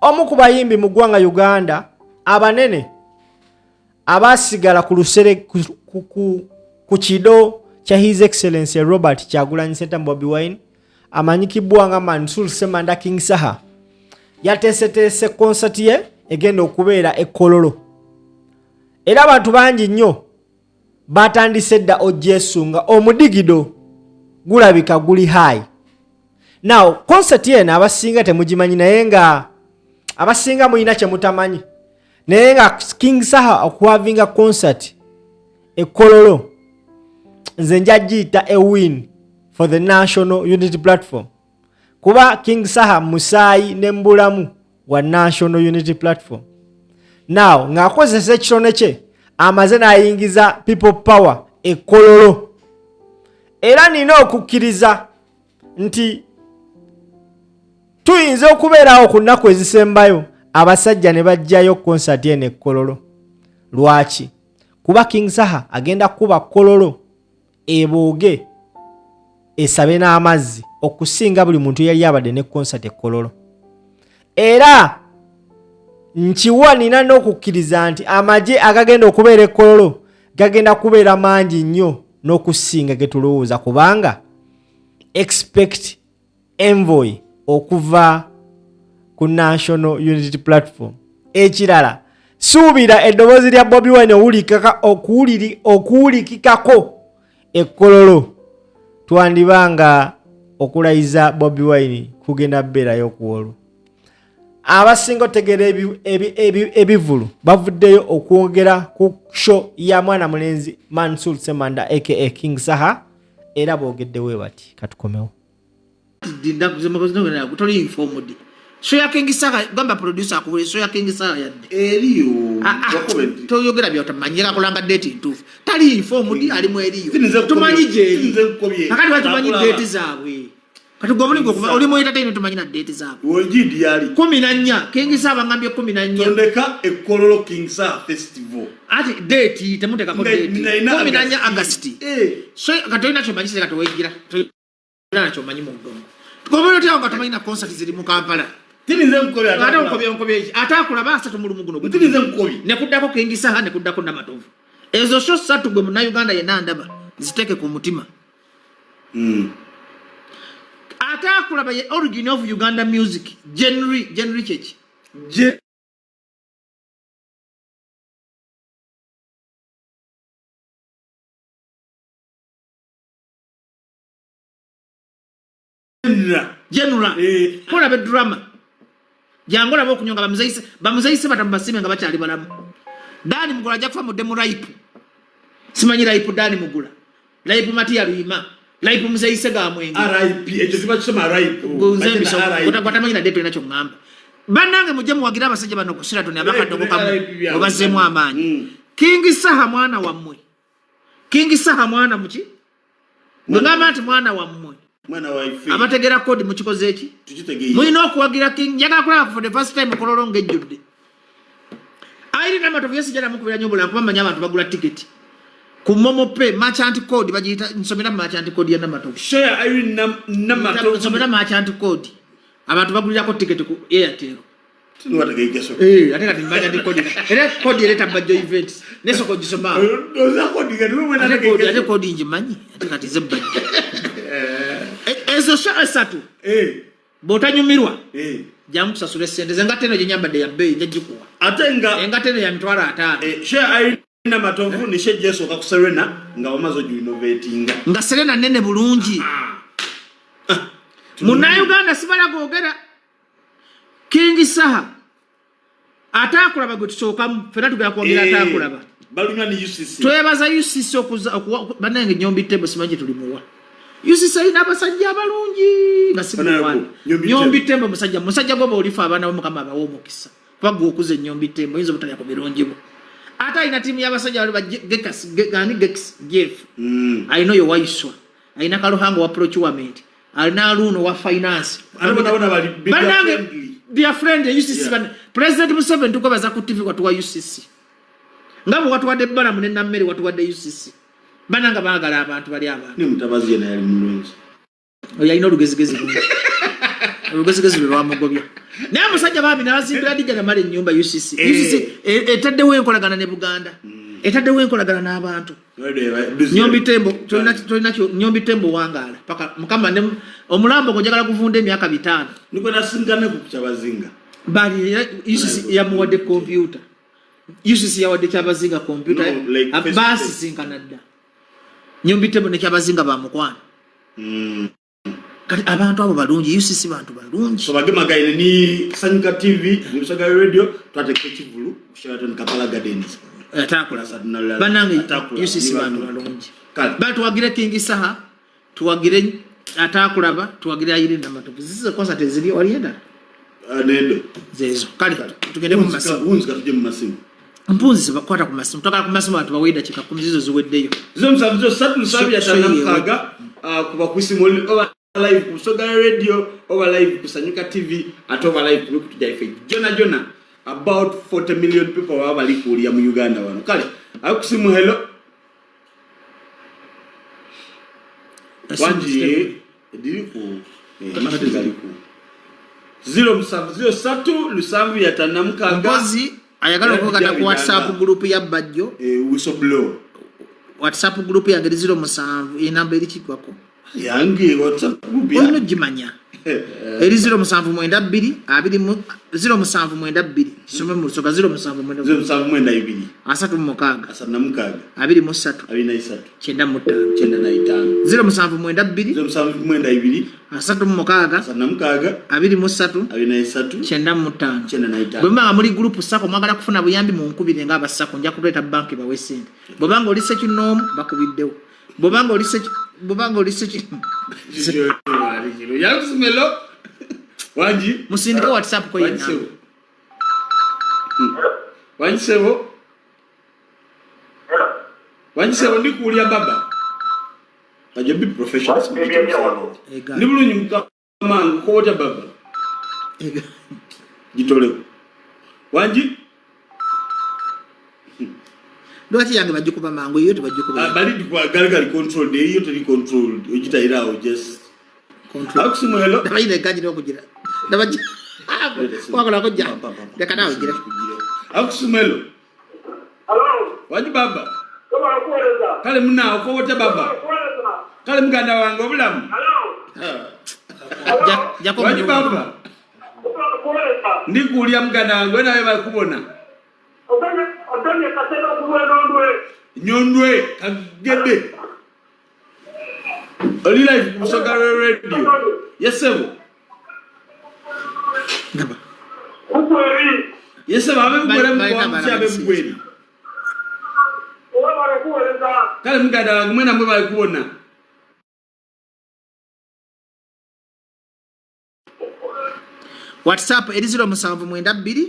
omu ku bayimbi mu ggwanga Uganda abanene abasigala ku lusere ku kido kya His Excellency Robert Kyagulanyi Ssentamu Bobi Wine amanyikibwa nga Mansour Semanda King Saha yateeseteese konsati ye egenda okubeera e Kololo. Era abantu bangi nnyo batandise dda ogyesunga omudigido gulabika guli high. Now konsati eno abasinga temugimanyi naye nga abasinga muyina kye mutamanyi. Naye nga King Saha okuhavinga concert e Kololo nze nja giyita a win for the National Unity Platform. Kuba King Saha musaayi n'embulamu wa National Unity Platform. Now ng'akozesa ekitone kye amaze n'ayingiza people power e Kololo. Era nina okukkiriza nti tuyinza okubeerawo ku nnaku ezisembayo abasajja ne bajjayo concert eno e Kololo. Lwaki? Kuba King Saha agenda kuba Kololo ebooge esabe n'amazzi okusinga buli muntu yali abadde ne concert e Kololo. Era nkiwa nina n'okukkiriza nti amagye agagenda okubeera e Kololo gagenda kubeera mangi nnyo n'okusinga ge tulowooza, kubanga expect envoy okuva ku National Unity Platform. Ekirala suubira eddoboozi lya Bobi Wine okuwulikikako e Kololo twandibanga okulayiza Bobi Wine kugenda bbeerayo ku olwo. Abasinga otegeera ebivulu bavuddeyo okwogera ku show ya mwana mulenzi Mansour Semanda aka King Saha, era boogeddewo bati katukomewo. Toli informed. So ya King Saha gamba producer akubule so ya King Saha yadde. Eriyo. Toyogera byota manyira kulanga date ntufu. Tali informed ali mu eriyo. Tumanyi je. Akati watu tumanyi date zaabwe. Katugobuli ngokuva oli mu entertainment tumanyi na date zaabwe. Wojidi yali 14 King Saha ngambye 14. Tondeka e Kololo King Saha Festival. Ati date temuteka ko date. 14 August. So katoina chomanyi se katowegira. Toyina chomanyi mu gongo. Tukobolo tya ngatamanyi na concert ziri mu Kampala. Tinize mkobi atakulaba asatu mu lumuguno. Tinize mkobi. Ne kuddako King Saha ne kuddako Namatovu. Ezo show satu gwe mu Uganda ye nandaba ziteke ku mutima. Atakulaba ye origin of Uganda music genre church. General kola be drama jangola bo kunyonga bamuzaise batambasime nga bachali balamu. Dani Mugula ajja kufa mu demu ripe. Simanyi ripe Dani Mugula. Ripe Matia Luima. Ripe muzaise ga mwengi. RIP ekyo kiba kisoma RIP. Kwatamanyi na deto inacho ngamba. Banange mujemu wagira abasajja bano kusira toni abakaddogo kamu. Obazemu amaanyi. King Saha mwana wa mmwe. King Saha mwana muki? Ngamba ati mwana wa mmwe. Mwana wa ife. Abategera kodi mu kikoze eki? Tukitegeye. Muyina okuwagira King yaga kulaba for the first time Kololo ngejjudde. Airi Namatovu yasijala mukubira nyobola kuba manya abantu bagula ticket. Ku Momo Pay merchant code bagiyita nsomera merchant code ya Namatovu. Share Airi Namatovu nsomera merchant code. Abantu bagulira ko ticket ku Airtel. Tunuwategeye keso. Ate kati merchant code. Era code eleta bajo events. Neso ko gisoma. Oza code gani wewe nategeye keso. Ate code njimanyi. Ate kati zebba. Ezo sha esatu. Botanyumirwa. Jamu kusasula sente zengateno jinyambadde ya bei njagikuwa. Ate nga engateno ya mitwala 5. Share Airi Namatovu ni shejeso ka kuserena nga bamazo ju innovatinga. Nga Serena nene bulungi. Muna Uganda sibala googera. King Saha atakulaba gwe tusokamu fena tugera kwogera atakulaba. Balunywa ni UCC. Twebaza UCC okuza banange Nyombi Tembo simanyi tulimuwa. UCC ina abasajja abalungi nga simuwa. Nyombi Tembo musajja gwo bolifa abana bo mukama abawo mukisa. Pago okuze Nyombi Tembo inzo butanya ko birungibo. Ata ina timu y'abasajja bali ba Gex Jeff. I know your wife. Aina kaluhango wa procurement. Alina aluno wa finance. Alibona bali banange dear friend UCC President Museveni tukobaza ku TV watu wa UCC. Ngabo watu wade bana munena mmeri watu wade UCC. Bananga baagala abantu bali abantu. Ni mutabazi na yali mulungi. Oya ino lugezigezi. olugezigezi lwe lwamugobya naye omusajja baabi n'azimbira Dija Namale ennyumba UCC etaddewo enkolagana ne Buganda etaddewo enkolagana n'abantu Nyombi Tembo tolina Nyombi Tembo wangaala paka mukama ne omulambo njagala kuvunda emyaka 5 niko nasingane ku Kyabazinga bali UCC yamuwadde computer UCC yawadde Kyabazinga computer basi sinkana dda Nyombi Tembo ne Kyabazinga bamukwana kati abantu abo balungi UCC bantu balungi so bagema gaine ni Sanyuka TV ni Lusaka Radio twateke Kivulu kushata Kampala Gardens atakula banange UCC bantu balungi bali tuwagire King Saha tuwagire atakulaba tuwagire ayire namatovu zize kwanza tezili walienda nendo zezo kali tugende mu masimu unzika tuje mu masimu mpunzi bakwata ku masimu toka ku masimu abantu baweda chika kumzizo ziweddeyo zo msavuzo satu lusabi ya tanamkaga kuba kusimoli over live ku Soga Radio over live ku Sanyuka TV at over live ku tujaife Jona about 40 million people wabali kulia mu Uganda wano kale akusimu hello wanji diliku diliku 0 lusambu ya tanamkaga mpozi ayagala okugata ku WhatsApp group ya Bajjo whistleblower WhatsApp group ya 07 inamba ilikikwako yangi WhatsApp group ya ono jimanya eri 0792 0792 some mu Lusaka 0792 asatu mukaga asanamkaga 23 chenda mutano 0792 asatu mukaga asanamkaga 23 chenda mutano bwemanga muri group sako mwagala kufuna buyambi mu nkubire nga abasako nja kuleta banki bawe sente bobanga oli sekinom bakubiddewo bobanga oli yakusumelo wanji musindika WhatsApp ko yena wanjisebo ndikulia baba aje be professional ni bulunyi mkamangu ko wota baba gitole wanji Dwati yange bajikuba mangu yote bajikuba bali kwa galgal control de yote ni control ojitaira o just control akusimu hello dabaide gaji no kugira dabaji kwakola ko ja dekana ogira akusimu hello waji baba kale muna ko wote baba kale muganda wange obulamu jako waji baba ndikulia muganda wange nawe bakubona Nyondwe kagede oli live ku Soga Radio yesebo ngaba yesebo abe mugore mu chabe mugweri kale muganda wange mwena mwe bali kubona WhatsApp eri 0792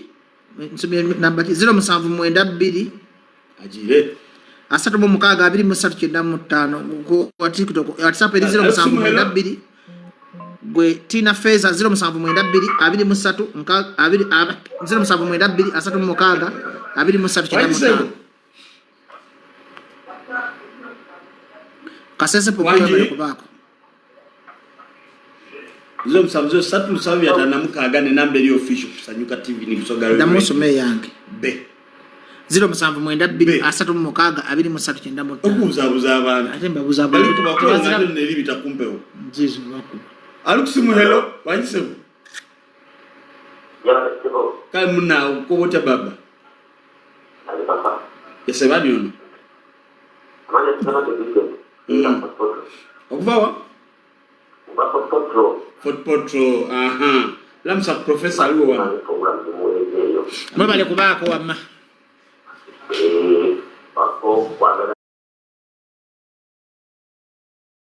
nsubye namba 0792 ajire asatu mu mukaga 2395 ko TikTok WhatsApp eri 0792 gwe Tina Feza 0792 23 nka 0792 asatu mu mukaga 2395 kasese pokuya bale kubako zo msamzo satu lusabi ya tanamkaga ne namba eri official Sanyuka TV ni Soga Radio ndamusome yange be 0792 asatu mu mukaga 2395 okuzabuza abantu ate mbabuza bali abantu kubakola ne libita kumpewo nzizo bako alukusimu hello wanjisebo kale muna ko wote baba yesebani ono okuvawa Fort Potro aha lamsa professor aliwo wana mwebale kubako wama